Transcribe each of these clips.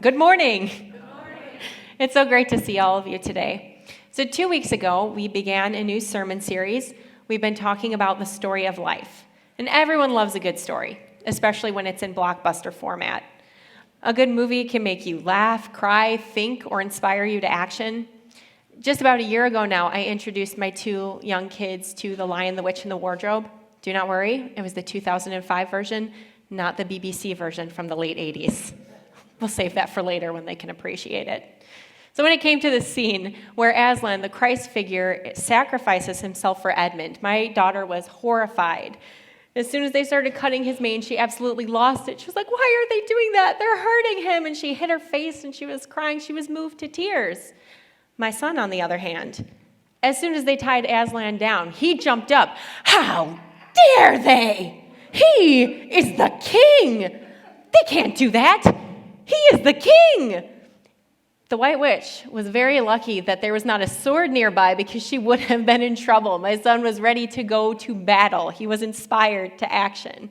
Good morning. It's so great to see all of you today. So 2 weeks ago, we began a new sermon series. We've been talking about the story of life. And everyone loves a good story, especially when it's in blockbuster format. A good movie can make you laugh, cry, think, or inspire you to action. Just about a year ago now, I introduced my 2 young kids to The Lion, the Witch, and the Wardrobe. Do not worry, it was the 2005 version, not the BBC version from the late 80s. We'll save that for later when they can appreciate it. So when it came to the scene where Aslan, the Christ figure, sacrifices himself for Edmund, my daughter was horrified. As soon as they started cutting his mane, she absolutely lost it. She was like, "Why are they doing that? They're hurting him." And she hit her face and she was crying. She was moved to tears. My son, on the other hand, as soon as they tied Aslan down, he jumped up. "How dare they? He is the king. They can't do that. He is the king." The White Witch was very lucky that there was not a sword nearby because she would have been in trouble. My son was ready to go to battle. He was inspired to action.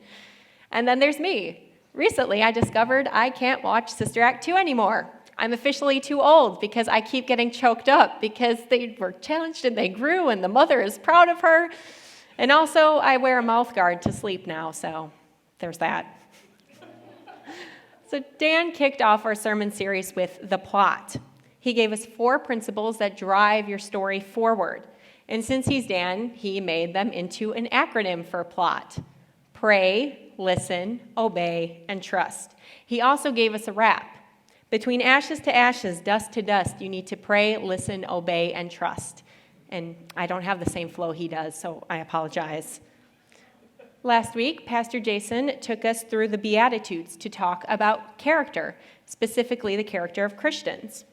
And then there's me. Recently, I discovered I can't watch Sister Act 2 anymore. I'm officially too old because I keep getting choked up because they were challenged and they grew and the mother is proud of her. And also, I wear a mouth guard to sleep now, so there's that. So Dan kicked off our sermon series with the plot. He gave us 4 principles that drive your story forward. And since he's Dan, he made them into an acronym for plot. Pray, listen, obey, and trust. He also gave us a rap. Between ashes to ashes, dust to dust, you need to pray, listen, obey, and trust. And I don't have the same flow he does, so I apologize. Last week, Pastor Jason took us through the Beatitudes to talk about character, specifically the character of Christians.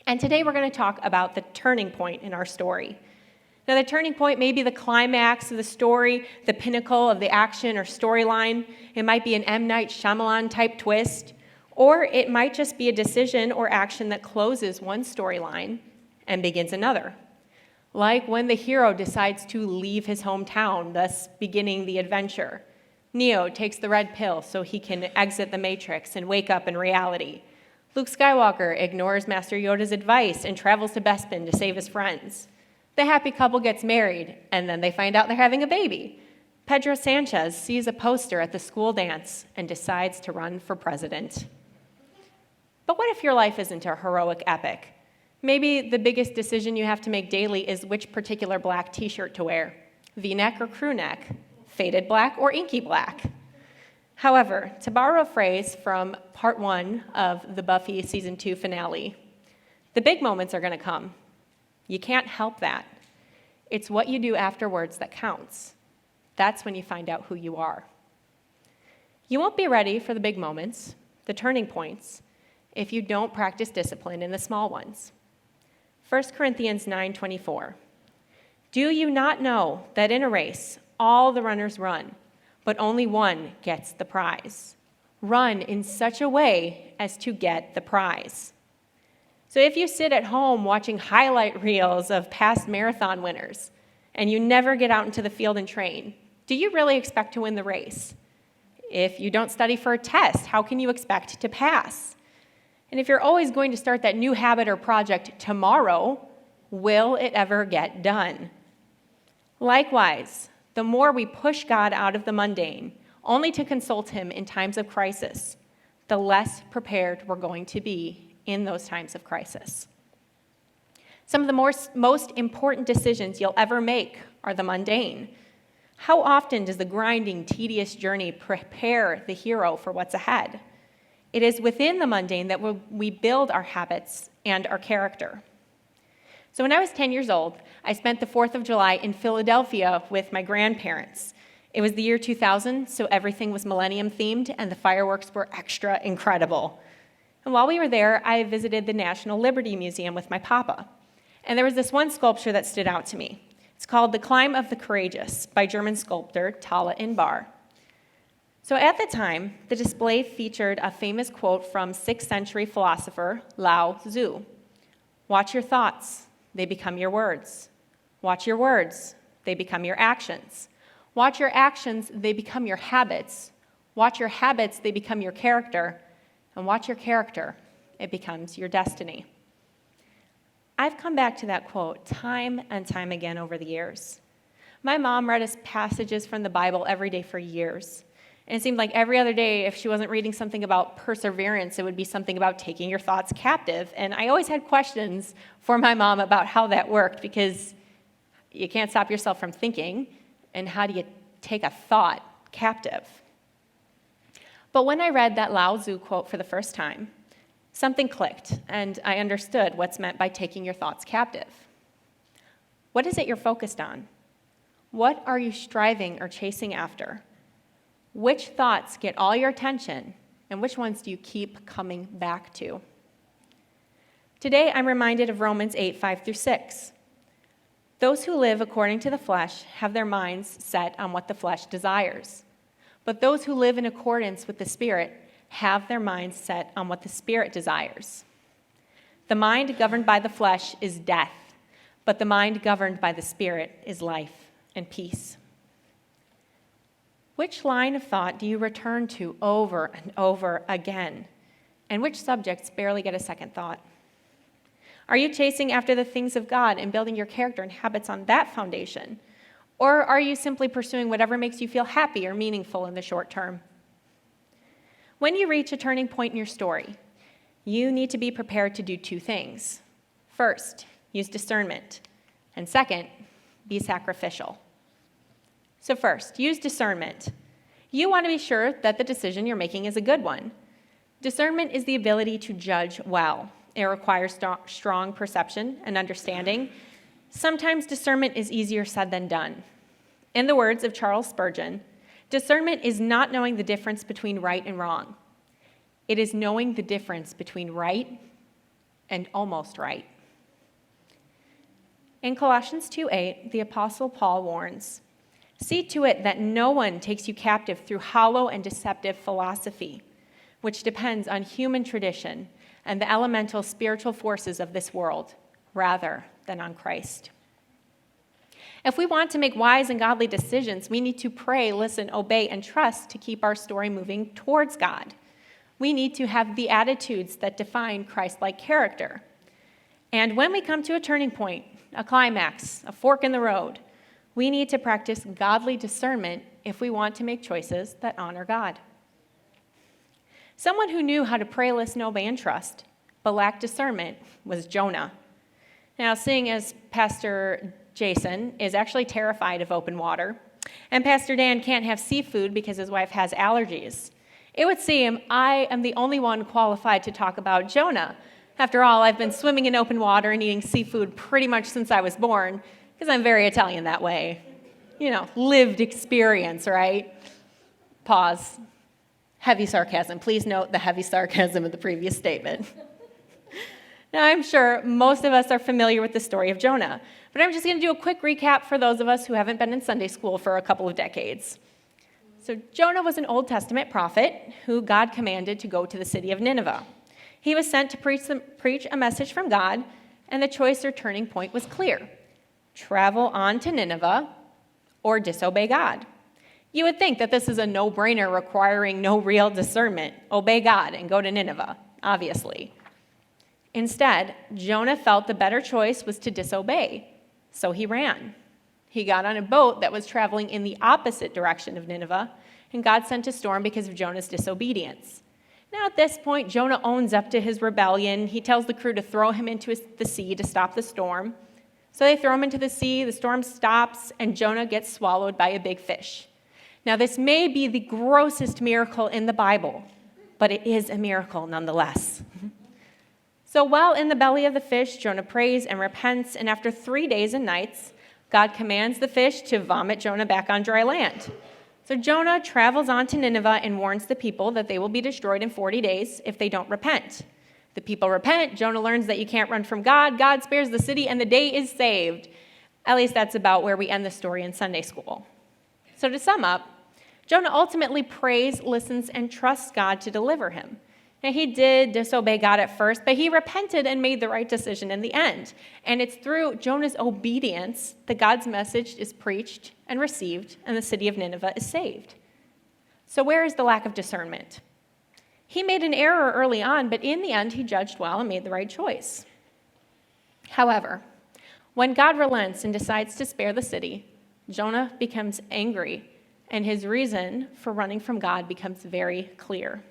And today we're going to talk about the turning point in our story. Now, the turning point may be the climax of the story, the pinnacle of the action or storyline. It might be an M. Night Shyamalan type twist, or it might just be a decision or action that closes one storyline and begins another. Like when the hero decides to leave his hometown, thus beginning the adventure. Neo takes the red pill so he can exit the Matrix and wake up in reality. Luke Skywalker ignores Master Yoda's advice and travels to Bespin to save his friends. The happy couple gets married, and then they find out they're having a baby. Pedro Sanchez sees a poster at the school dance and decides to run for president. But what if your life isn't a heroic epic? Maybe the biggest decision you have to make daily is which particular black t-shirt to wear, V-neck or crew neck, faded black or inky black. However, to borrow a phrase from part 1 of the Buffy season 2 finale, the big moments are going to come. You can't help that. It's what you do afterwards that counts. That's when you find out who you are. You won't be ready for the big moments, the turning points, if you don't practice discipline in the small ones. 1 Corinthians 9:24. Do you not know that in a race all the runners run, but only one gets the prize? Run in such a way as to get the prize. So if you sit at home watching highlight reels of past marathon winners and you never get out into the field and train, do you really expect to win the race? If you don't study for a test, how can you expect to pass? And if you're always going to start that new habit or project tomorrow, will it ever get done? Likewise, the more we push God out of the mundane, only to consult him in times of crisis, the less prepared we're going to be in those times of crisis. Some of the most important decisions you'll ever make are the mundane. How often does the grinding, tedious journey prepare the hero for what's ahead? It is within the mundane that we build our habits and our character. So when I was 10 years old, I spent the 4th of July in Philadelphia with my grandparents. It was the year 2000, so everything was millennium themed, and the fireworks were extra incredible. And while we were there, I visited the National Liberty Museum with my papa. And there was this one sculpture that stood out to me. It's called The Climb of the Courageous by German sculptor Tala Inbar. So at the time, the display featured a famous quote from 6th century philosopher Lao Tzu. Watch your thoughts, they become your words. Watch your words, they become your actions. Watch your actions, they become your habits. Watch your habits, they become your character. And watch your character, it becomes your destiny. I've come back to that quote time and time again over the years. My mom read us passages from the Bible every day for years. And it seemed like every other day, if she wasn't reading something about perseverance, it would be something about taking your thoughts captive. And I always had questions for my mom about how that worked, because you can't stop yourself from thinking. And how do you take a thought captive? But when I read that Lao Tzu quote for the first time, something clicked, and I understood what's meant by taking your thoughts captive. What is it you're focused on? What are you striving or chasing after? Which thoughts get all your attention, and which ones do you keep coming back to? Today, I'm reminded of Romans 8, 5-6. Those who live according to the flesh have their minds set on what the flesh desires. But those who live in accordance with the Spirit have their minds set on what the Spirit desires. The mind governed by the flesh is death, but the mind governed by the Spirit is life and peace. Which line of thought do you return to over and over again? And which subjects barely get a second thought? Are you chasing after the things of God and building your character and habits on that foundation? Or are you simply pursuing whatever makes you feel happy or meaningful in the short term? When you reach a turning point in your story, you need to be prepared to do two things. First, use discernment. And second, be sacrificial. So first, use discernment. You want to be sure that the decision you're making is a good one. Discernment is the ability to judge well. It requires strong perception and understanding. Sometimes discernment is easier said than done. In the words of Charles Spurgeon, discernment is not knowing the difference between right and wrong. It is knowing the difference between right and almost right. In Colossians 2:8, the Apostle Paul warns, "See to it that no one takes you captive through hollow and deceptive philosophy, which depends on human tradition and the elemental spiritual forces of this world, rather than on Christ." If we want to make wise and godly decisions, we need to pray, listen, obey, and trust to keep our story moving towards God. We need to have the attitudes that define Christ-like character. And when we come to a turning point, a climax, a fork in the road, we need to practice godly discernment if we want to make choices that honor God. Someone who knew how to pray, listen, obey, and trust, but lacked discernment, was Jonah. Now, seeing as Pastor Jason is actually terrified of open water, and Pastor Dan can't have seafood because his wife has allergies, it would seem I am the only one qualified to talk about Jonah. After all, I've been swimming in open water and eating seafood pretty much since I was born, because I'm very Italian that way. You know, lived experience, right? Pause. Heavy sarcasm. Please note the heavy sarcasm of the previous statement. Now, I'm sure most of us are familiar with the story of Jonah, but I'm just going to do a quick recap for those of us who haven't been in Sunday school for a couple of decades. So Jonah was an Old Testament prophet who God commanded to go to the city of Nineveh. He was sent to preach a message from God, and the choice or turning point was clear. Travel on to Nineveh or disobey God. You would think that this is a no-brainer requiring no real discernment. Obey God and go to Nineveh, obviously. Instead, Jonah felt the better choice was to disobey, so he ran. He got on a boat that was traveling in the opposite direction of Nineveh, and God sent a storm because of Jonah's disobedience. Now, at this point, Jonah owns up to his rebellion. He tells the crew to throw him into the sea to stop the storm. So they throw him into the sea, the storm stops, and Jonah gets swallowed by a big fish. Now, this may be the grossest miracle in the Bible, but it is a miracle nonetheless. So while in the belly of the fish, Jonah prays and repents, and after 3 days and nights, God commands the fish to vomit Jonah back on dry land. So Jonah travels on to Nineveh and warns the people that they will be destroyed in 40 days if they don't repent. The people repent, Jonah learns that you can't run from God, God spares the city, and the day is saved. At least that's about where we end the story in Sunday school. So to sum up, Jonah ultimately prays, listens, and trusts God to deliver him. Now, he did disobey God at first, but he repented and made the right decision in the end. And it's through Jonah's obedience that God's message is preached and received, and the city of Nineveh is saved. So where is the lack of discernment? He made an error early on, but in the end, he judged well and made the right choice. However, when God relents and decides to spare the city, Jonah becomes angry, and his reason for running from God becomes very clear.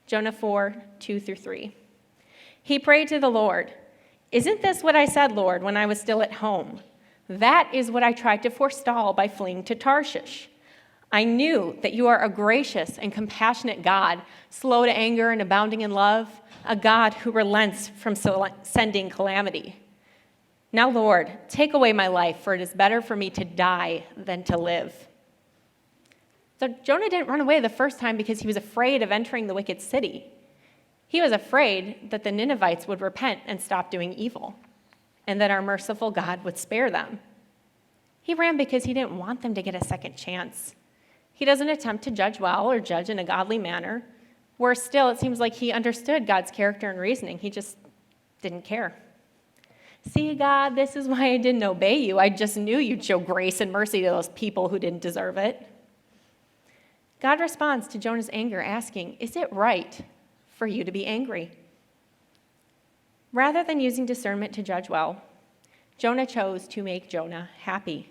Jonah 4, 2-3. He prayed to the Lord, "Isn't this what I said, Lord, when I was still at home? That is what I tried to forestall by fleeing to Tarshish. I knew that you are a gracious and compassionate God, slow to anger and abounding in love, a God who relents from sending calamity. Now, Lord, take away my life, for it is better for me to die than to live." So Jonah didn't run away the first time because he was afraid of entering the wicked city. He was afraid that the Ninevites would repent and stop doing evil, and that our merciful God would spare them. He ran because he didn't want them to get a second chance. He doesn't attempt to judge well or judge in a godly manner. Worse still, it seems like he understood God's character and reasoning. He just didn't care. "See, God, this is why I didn't obey you. I just knew you'd show grace and mercy to those people who didn't deserve it." God responds to Jonah's anger, asking, "Is it right for you to be angry?" Rather than using discernment to judge well, Jonah chose to make Jonah happy.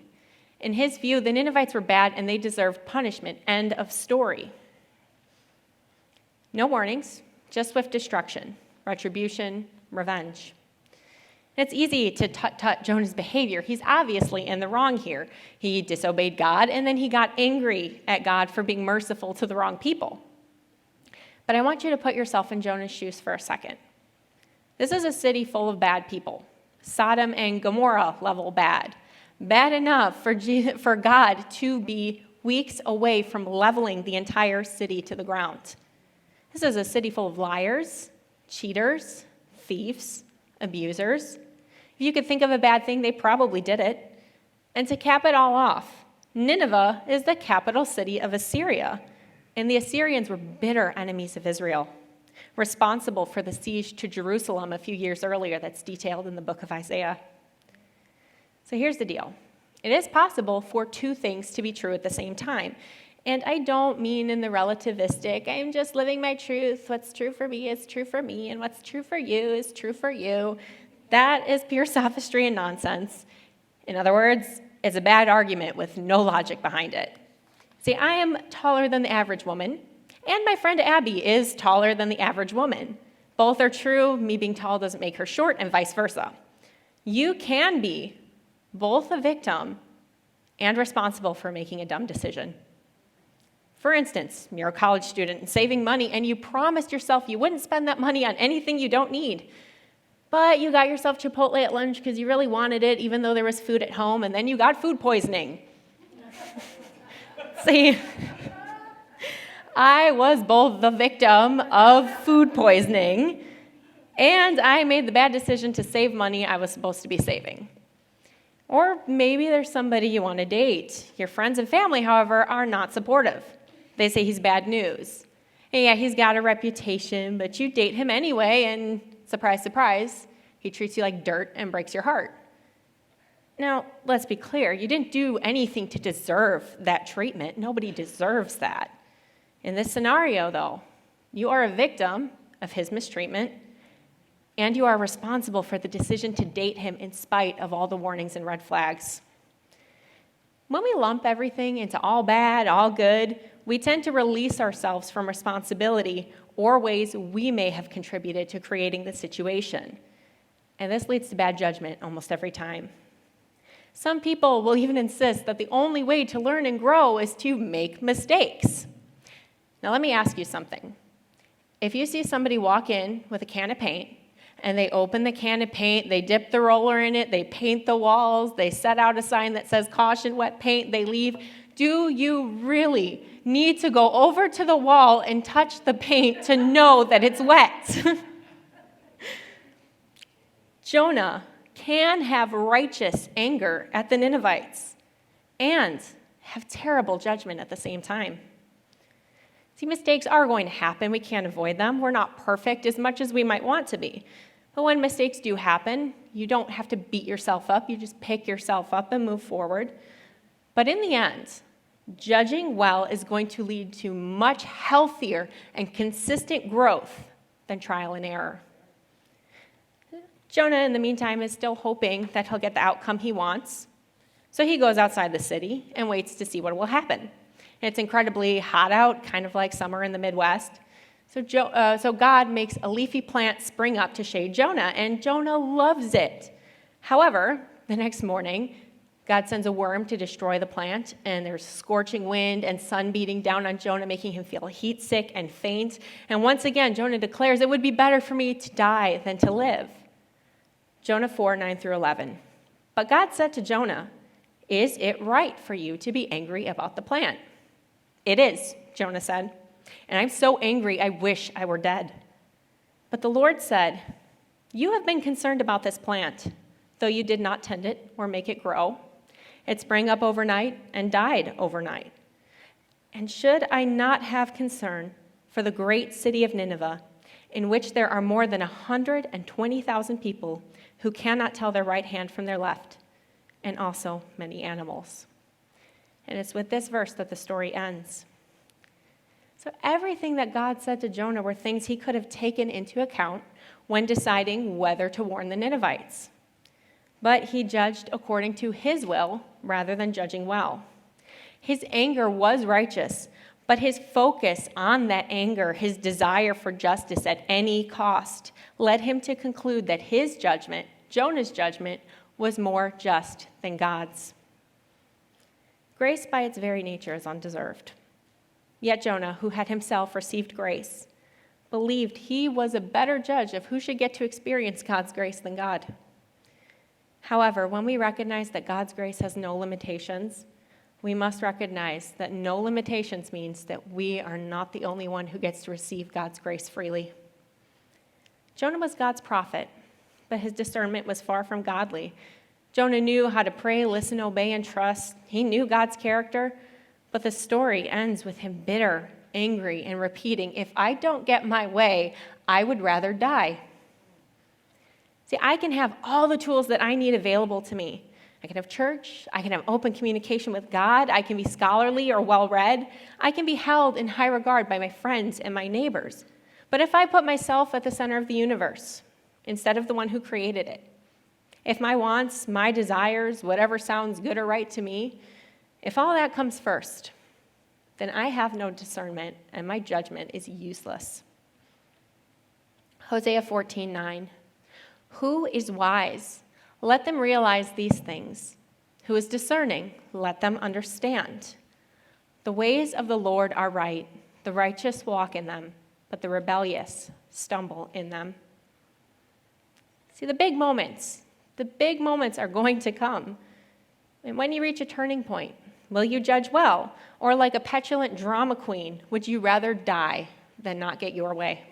In his view, the Ninevites were bad and they deserved punishment. End of story. No warnings, just swift destruction, retribution, revenge. It's easy to tut Jonah's behavior. He's obviously in the wrong here. He disobeyed God, and then he got angry at God for being merciful to the wrong people. But I want you to put yourself in Jonah's shoes for a second. This is a city full of bad people, Sodom and Gomorrah level bad. Bad enough for God to be weeks away from leveling the entire city to the ground. This is a city full of liars, cheaters, thieves, abusers. If you could think of a bad thing, they probably did it. And to cap it all off, Nineveh is the capital city of Assyria, and the Assyrians were bitter enemies of Israel, responsible for the siege to Jerusalem a few years earlier that's detailed in the book of Isaiah. So here's the deal. It is possible for two things to be true at the same time. And I don't mean in the relativistic, I'm just living my truth. What's true for me is true for me, and what's true for you is true for you. That is pure sophistry and nonsense. In other words, it's a bad argument with no logic behind it. See, I am taller than the average woman, and my friend Abby is taller than the average woman. Both are true. Me being tall doesn't make her short, and vice versa. You can be both a victim and responsible for making a dumb decision. For instance, you're a college student and saving money, and you promised yourself you wouldn't spend that money on anything you don't need. But you got yourself Chipotle at lunch because you really wanted it, even though there was food at home, and then you got food poisoning. See, I was both the victim of food poisoning, and I made the bad decision to save money I was supposed to be saving. Or maybe there's somebody you want to date. Your friends and family, however, are not supportive. They say he's bad news. And yeah, he's got a reputation, but you date him anyway, and surprise, surprise, he treats you like dirt and breaks your heart. Now, let's be clear. You didn't do anything to deserve that treatment. Nobody deserves that. In this scenario, though, you are a victim of his mistreatment, and you are responsible for the decision to date him in spite of all the warnings and red flags. When we lump everything into all bad, all good, we tend to release ourselves from responsibility or ways we may have contributed to creating the situation. And this leads to bad judgment almost every time. Some people will even insist that the only way to learn and grow is to make mistakes. Now, let me ask you something. If you see somebody walk in with a can of paint, and they open the can of paint, they dip the roller in it, they paint the walls, they set out a sign that says, "Caution, wet paint," they leave, do you really need to go over to the wall and touch the paint to know that it's wet? Jonah can have righteous anger at the Ninevites and have terrible judgment at the same time. See, mistakes are going to happen. We can't avoid them. We're not perfect as much as we might want to be. But when mistakes do happen, you don't have to beat yourself up. You just pick yourself up and move forward. But in the end, Judging well is going to lead to much healthier and consistent growth than trial and error. Jonah, in the meantime, is still hoping that he'll get the outcome he wants. So he goes outside the city and waits to see what will happen. It's incredibly hot out, kind of like summer in the Midwest. So God makes a leafy plant spring up to shade Jonah, and Jonah loves it. However, the next morning, God sends a worm to destroy the plant, and there's scorching wind and sun beating down on Jonah, making him feel heat sick and faint. And once again, Jonah declares, "It would be better for me to die than to live." Jonah 4:9-11. But God said to Jonah, "Is it right for you to be angry about the plant?" "It is," Jonah said, "and I'm so angry I wish I were dead." But the Lord said, "You have been concerned about this plant, though you did not tend it or make it grow. It sprang up overnight and died overnight. And should I not have concern for the great city of Nineveh, in which there are more than 120,000 people who cannot tell their right hand from their left, and also many animals?" And it's with this verse that the story ends. So everything that God said to Jonah were things he could have taken into account when deciding whether to warn the Ninevites. But he judged according to his will rather than judging well. His anger was righteous, but his focus on that anger, his desire for justice at any cost, led him to conclude that his judgment, Jonah's judgment, was more just than God's. Grace by its very nature is undeserved. Yet Jonah, who had himself received grace, believed he was a better judge of who should get to experience God's grace than God. However, when we recognize that God's grace has no limitations, we must recognize that no limitations means that we are not the only one who gets to receive God's grace freely. Jonah was God's prophet, but his discernment was far from godly. Jonah knew how to pray, listen, obey, and trust. He knew God's character, but the story ends with him bitter, angry, and repeating, "If I don't get my way, I would rather die." See, I can have all the tools that I need available to me. I can have church, I can have open communication with God, I can be scholarly or well-read, I can be held in high regard by my friends and my neighbors. But if I put myself at the center of the universe instead of the one who created it, if my wants, my desires, whatever sounds good or right to me, if all that comes first, then I have no discernment and my judgment is useless. Hosea 14:9. Who is wise? Let them realize these things. Who is discerning? Let them understand. The ways of the Lord are right. The righteous walk in them, but the rebellious stumble in them. See, the big moments are going to come. And when you reach a turning point, will you judge well? Or like a petulant drama queen, would you rather die than not get your way?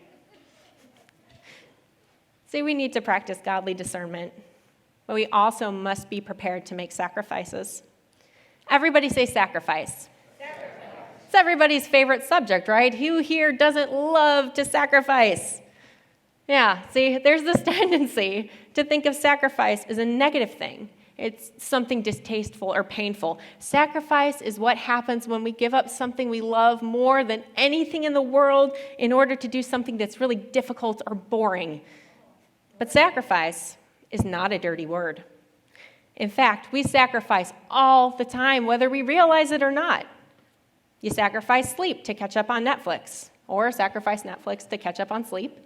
See, we need to practice godly discernment, but we also must be prepared to make sacrifices. Everybody say sacrifice. It's everybody's favorite subject, right? Who here doesn't love to sacrifice? Yeah, see, there's this tendency to think of sacrifice as a negative thing. It's something distasteful or painful. Sacrifice is what happens when we give up something we love more than anything in the world in order to do something that's really difficult or boring. But sacrifice is not a dirty word. In fact, we sacrifice all the time, whether we realize it or not. You sacrifice sleep to catch up on Netflix, or sacrifice Netflix to catch up on sleep.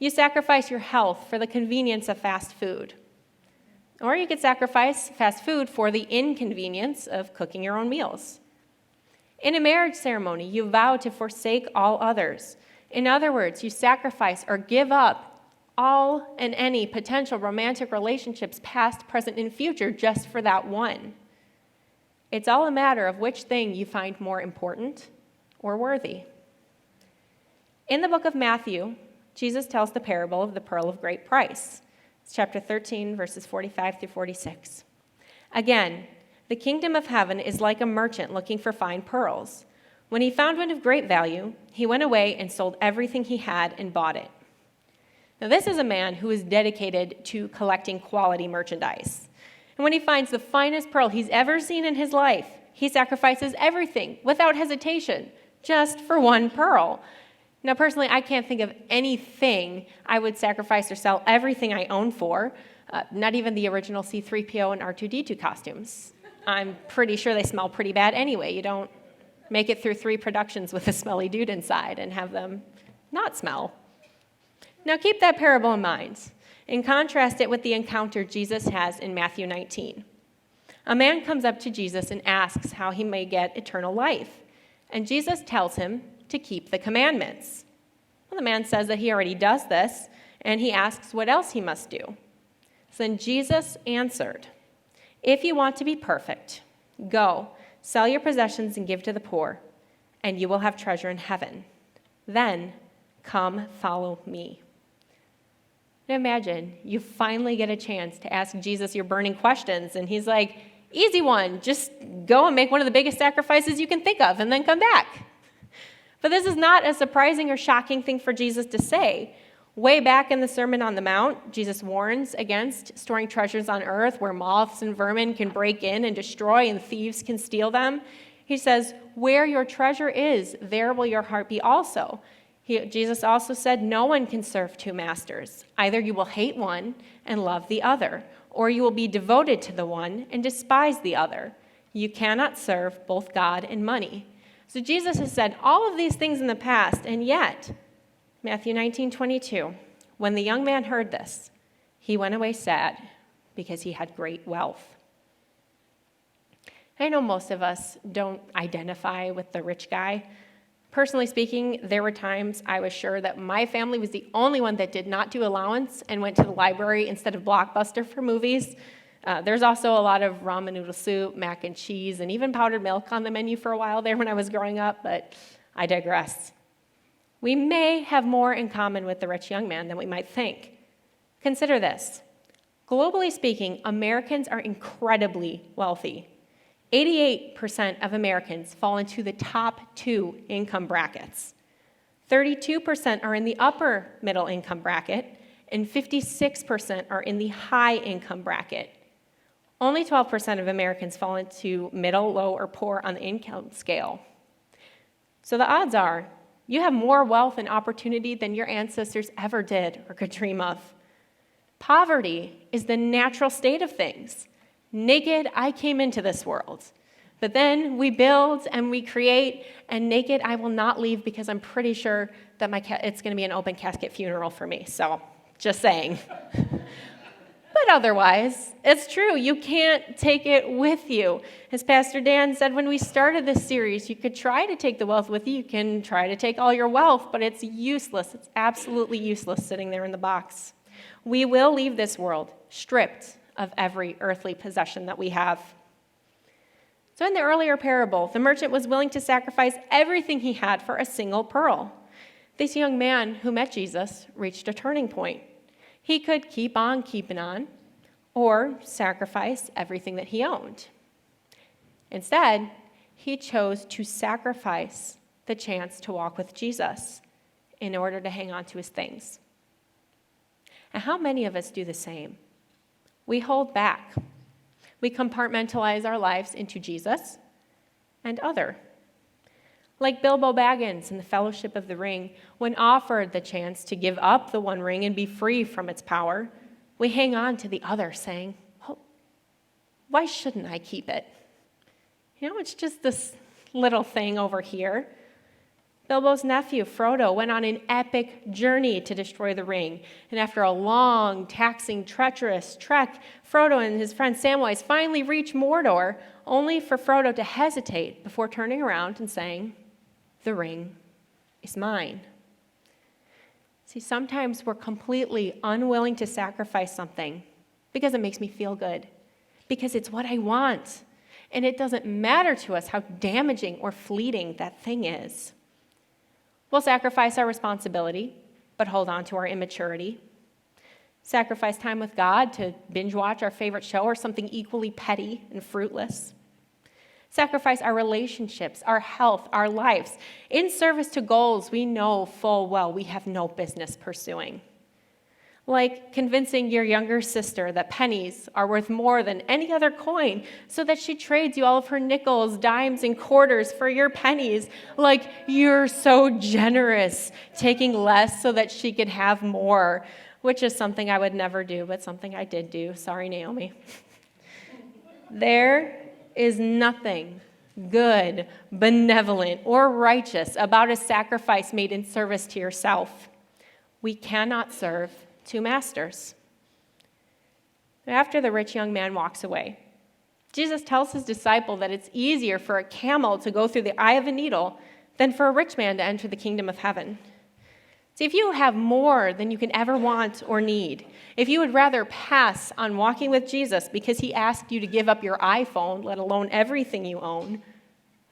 You sacrifice your health for the convenience of fast food. Or you could sacrifice fast food for the inconvenience of cooking your own meals. In a marriage ceremony, you vow to forsake all others. In other words, you sacrifice or give up all and any potential romantic relationships, past, present, and future, just for that one. It's all a matter of which thing you find more important or worthy. In the book of Matthew, Jesus tells the parable of the pearl of great price. It's chapter 13, verses 45-46. Again, the kingdom of heaven is like a merchant looking for fine pearls. When he found one of great value, he went away and sold everything he had and bought it. Now, this is a man who is dedicated to collecting quality merchandise. And when he finds the finest pearl he's ever seen in his life, He sacrifices everything without hesitation, just for one pearl. Now, personally, I can't think of anything I would sacrifice or sell everything I own for, not even the original C-3PO and R2-D2 costumes. I'm pretty sure they smell pretty bad anyway. You don't make it through 3 productions with a smelly dude inside and have them not smell. Now, keep that parable in mind and contrast it with the encounter Jesus has in Matthew 19. A man comes up to Jesus and asks how he may get eternal life, and Jesus tells him to keep the commandments. Well, the man says that he already does this, and he asks what else he must do. So then Jesus answered, "If you want to be perfect, go, sell your possessions and give to the poor, and you will have treasure in heaven. Then come follow me." Now imagine you finally get a chance to ask Jesus your burning questions, and he's like, "Easy one, just go and make one of the biggest sacrifices you can think of, and then come back." But this is not a surprising or shocking thing for Jesus to say. Way back in the Sermon on the Mount, Jesus warns against storing treasures on earth where moths and vermin can break in and destroy and thieves can steal them. He says, "Where your treasure is, there will your heart be also." Jesus also said, "No one can serve 2 masters. Either you will hate one and love the other, or you will be devoted to the one and despise the other. You cannot serve both God and money." So Jesus has said all of these things in the past, and yet, Matthew 19:22, when the young man heard this, he went away sad because he had great wealth. I know most of us don't identify with the rich guy. Personally speaking, there were times I was sure that my family was the only one that did not do allowance and went to the library instead of Blockbuster for movies. There's also a lot of ramen noodle soup, mac and cheese, and even powdered milk on the menu for a while there when I was growing up, but I digress. We may have more in common with the rich young man than we might think. Consider this. Globally speaking, Americans are incredibly wealthy. 88% of Americans fall into the top 2 income brackets. 32% are in the upper middle income bracket, and 56% are in the high income bracket. Only 12% of Americans fall into middle, low, or poor on the income scale. So the odds are you have more wealth and opportunity than your ancestors ever did or could dream of. Poverty is the natural state of things. Naked, I came into this world. But then we build and we create, and naked, I will not leave because I'm pretty sure that it's going to be an open casket funeral for me. So, just saying. But otherwise, it's true. You can't take it with you. As Pastor Dan said when we started this series, you could try to take the wealth with you. You can try to take all your wealth, but it's useless. It's absolutely useless sitting there in the box. We will leave this world stripped of every earthly possession that we have. So in the earlier parable, the merchant was willing to sacrifice everything he had for a single pearl. This young man who met Jesus reached a turning point. He could keep on keeping on, or sacrifice everything that he owned. Instead, he chose to sacrifice the chance to walk with Jesus in order to hang on to his things. And how many of us do the same? We hold back. We compartmentalize our lives into Jesus and other. Like Bilbo Baggins in the Fellowship of the Ring, when offered the chance to give up the one ring and be free from its power, we hang on to the other, saying, "Oh, why shouldn't I keep it? You know, it's just this little thing over here." Bilbo's nephew, Frodo, went on an epic journey to destroy the ring. And after a long, taxing, treacherous trek, Frodo and his friend Samwise finally reached Mordor, only for Frodo to hesitate before turning around and saying, "The ring is mine." See, sometimes we're completely unwilling to sacrifice something because it makes me feel good, because it's what I want, and it doesn't matter to us how damaging or fleeting that thing is. We'll sacrifice our responsibility, but hold on to our immaturity. Sacrifice time with God to binge watch our favorite show or something equally petty and fruitless. Sacrifice our relationships, our health, our lives, in service to goals we know full well we have no business pursuing. Like convincing your younger sister that pennies are worth more than any other coin so that she trades you all of her nickels, dimes, and quarters for your pennies. Like you're so generous, taking less so that she could have more, which is something I would never do, but something I did do. Sorry, Naomi. There is nothing good, benevolent, or righteous about a sacrifice made in service to yourself. We cannot serve two masters. After the rich young man walks away, Jesus tells his disciple that it's easier for a camel to go through the eye of a needle than for a rich man to enter the kingdom of heaven. See, if you have more than you can ever want or need, if you would rather pass on walking with Jesus because he asked you to give up your iPhone, let alone everything you own,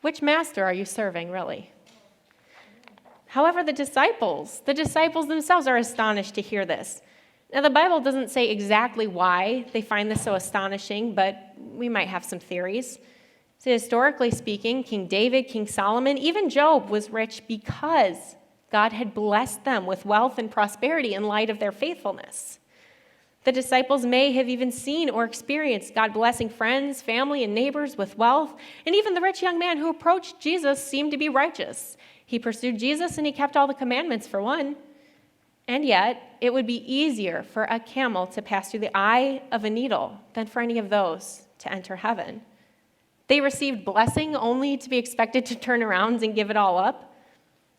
which master are you serving, really? However, the disciples themselves are astonished to hear this. Now, the Bible doesn't say exactly why they find this so astonishing, but we might have some theories. So historically speaking, King David, King Solomon, even Job was rich because God had blessed them with wealth and prosperity in light of their faithfulness. The disciples may have even seen or experienced God blessing friends, family, and neighbors with wealth, and even the rich young man who approached Jesus seemed to be righteous. He pursued Jesus and he kept all the commandments, for one. And yet, it would be easier for a camel to pass through the eye of a needle than for any of those to enter heaven. They received blessing only to be expected to turn around and give it all up.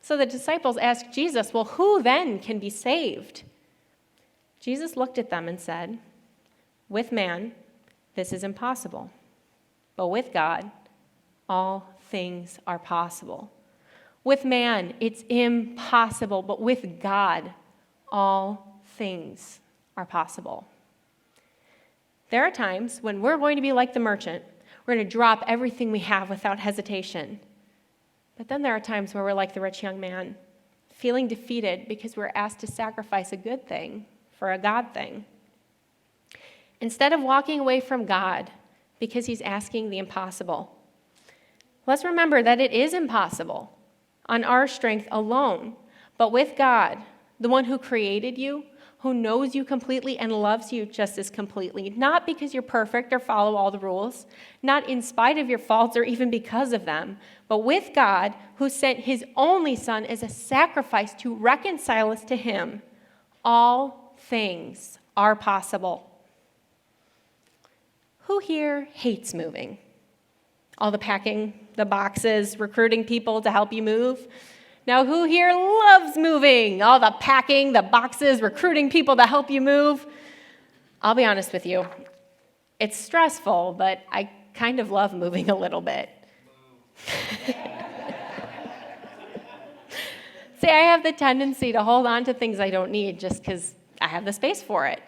So the disciples asked Jesus, well, who then can be saved? Jesus looked at them and said, with man, this is impossible. But with God, all things are possible. With man, it's impossible, but with God, all things are possible. There are times when we're going to be like the merchant. We're going to drop everything we have without hesitation. But then there are times where we're like the rich young man, feeling defeated because we're asked to sacrifice a good thing for a God thing. Instead of walking away from God because he's asking the impossible, let's remember that it is impossible on our strength alone, but with God, the one who created you, who knows you completely and loves you just as completely, not because you're perfect or follow all the rules, not in spite of your faults or even because of them, but with God, who sent his only Son as a sacrifice to reconcile us to him, all things are possible. Who here hates moving? All the packing, the boxes, recruiting people to help you move. Now, who here loves moving? All the packing, the boxes, recruiting people to help you move. I'll be honest with you. It's stressful, but I kind of love moving a little bit. See, I have the tendency to hold on to things I don't need just because I have the space for it.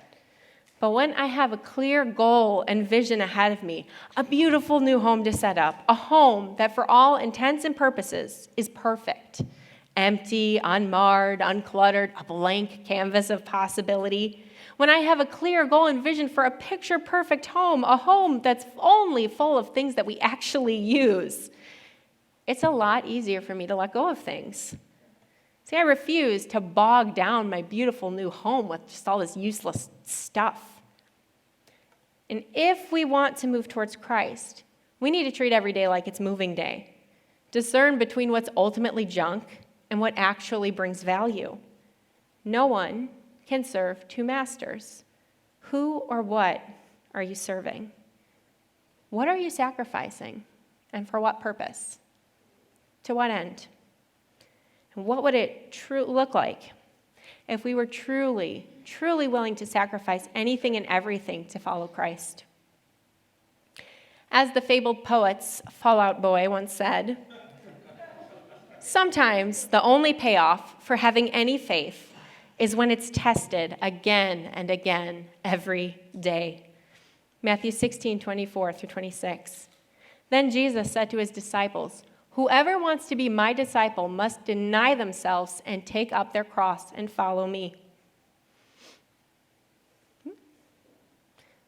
But when I have a clear goal and vision ahead of me, a beautiful new home to set up, a home that for all intents and purposes is perfect, empty, unmarred, uncluttered, a blank canvas of possibility, when I have a clear goal and vision for a picture-perfect home, a home that's only full of things that we actually use, it's a lot easier for me to let go of things. See, I refuse to bog down my beautiful new home with just all this useless stuff. And if we want to move towards Christ, we need to treat every day like it's moving day. Discern between what's ultimately junk and what actually brings value. No one can serve two masters. Who or what are you serving? What are you sacrificing? And for what purpose? To what end? And what would it look like if we were truly, truly willing to sacrifice anything and everything to follow Christ? As the fabled poet's Fall Out Boy once said, sometimes the only payoff for having any faith is when it's tested again and again every day. Matthew 16:24-26. Then Jesus said to his disciples, whoever wants to be my disciple must deny themselves and take up their cross and follow me.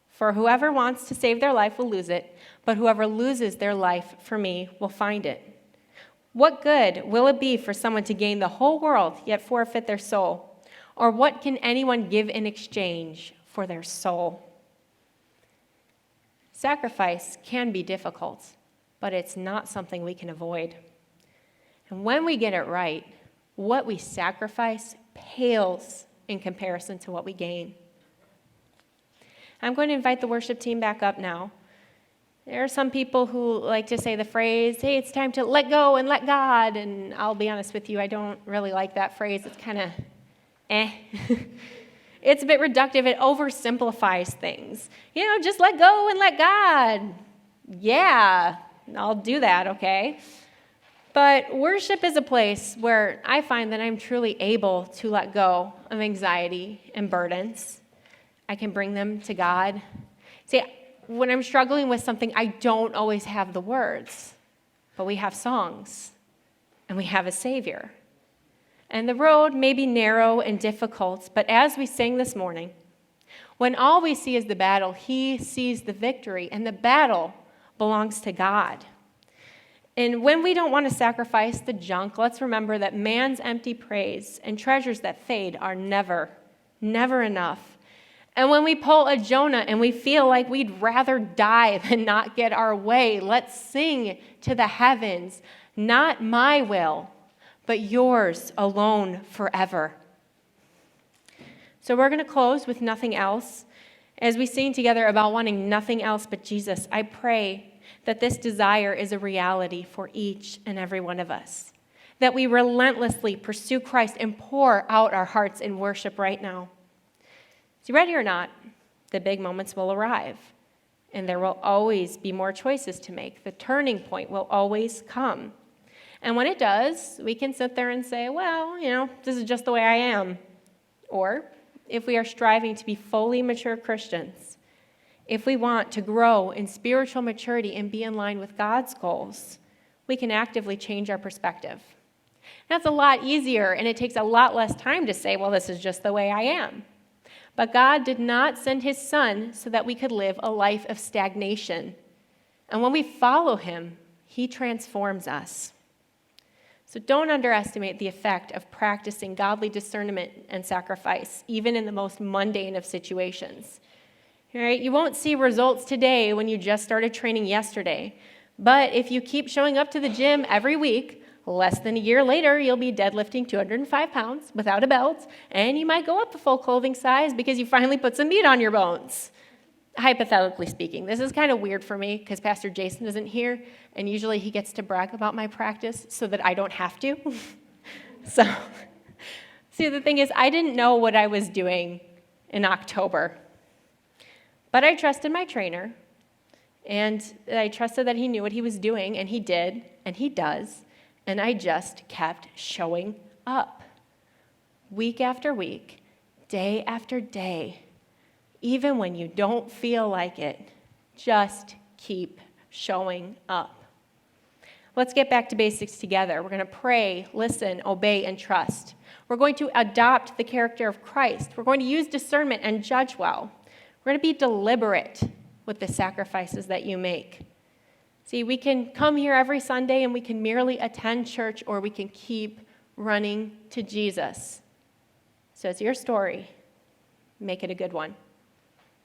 For whoever wants to save their life will lose it, but whoever loses their life for me will find it. What good will it be for someone to gain the whole world yet forfeit their soul? Or what can anyone give in exchange for their soul? Sacrifice can be difficult, but it's not something we can avoid. And when we get it right, what we sacrifice pales in comparison to what we gain. I'm going to invite the worship team back up now. There are some people who like to say the phrase, hey, it's time to let go and let God. And I'll be honest with you, I don't really like that phrase. It's kind of It's a bit reductive. It oversimplifies things. Just let go and let God. Yeah, I'll do that, okay? But worship is a place where I find that I'm truly able to let go of anxiety and burdens. I can bring them to God. See, when I'm struggling with something, I don't always have the words, but we have songs, and we have a Savior. And the road may be narrow and difficult, but as we sang this morning, when all we see is the battle, He sees the victory, and the battle belongs to God. And when we don't want to sacrifice the junk, let's remember that man's empty praise and treasures that fade are never, never enough. And when we pull a Jonah and we feel like we'd rather die than not get our way, let's sing to the heavens, not my will, but yours alone forever. So we're going to close with nothing else. As we sing together about wanting nothing else but Jesus, I pray that this desire is a reality for each and every one of us, that we relentlessly pursue Christ and pour out our hearts in worship right now. See, ready or not, the big moments will arrive, and there will always be more choices to make. The turning point will always come. And when it does, we can sit there and say, well, this is just the way I am. Or if we are striving to be fully mature Christians, if we want to grow in spiritual maturity and be in line with God's goals, we can actively change our perspective. That's a lot easier, and it takes a lot less time to say, well, this is just the way I am. But God did not send His Son so that we could live a life of stagnation. And when we follow Him, He transforms us. So don't underestimate the effect of practicing godly discernment and sacrifice, even in the most mundane of situations. All right? You won't see results today when you just started training yesterday. But if you keep showing up to the gym every week, less than a year later, you'll be deadlifting 205 pounds without a belt, and you might go up a full clothing size because you finally put some meat on your bones. Hypothetically speaking, this is kind of weird for me because Pastor Jason isn't here, and usually he gets to brag about my practice so that I don't have to. So, see, the thing is, I didn't know what I was doing in October, but I trusted my trainer, and I trusted that he knew what he was doing, and he did, and he does, and I just kept showing up week after week, day after day. Even when you don't feel like it, just keep showing up. Let's get back to basics together. We're going to pray, listen, obey, and trust. We're going to adopt the character of Christ. We're going to use discernment and judge well. We're going to be deliberate with the sacrifices that you make. See, we can come here every Sunday and we can merely attend church, or we can keep running to Jesus. So it's your story. Make it a good one.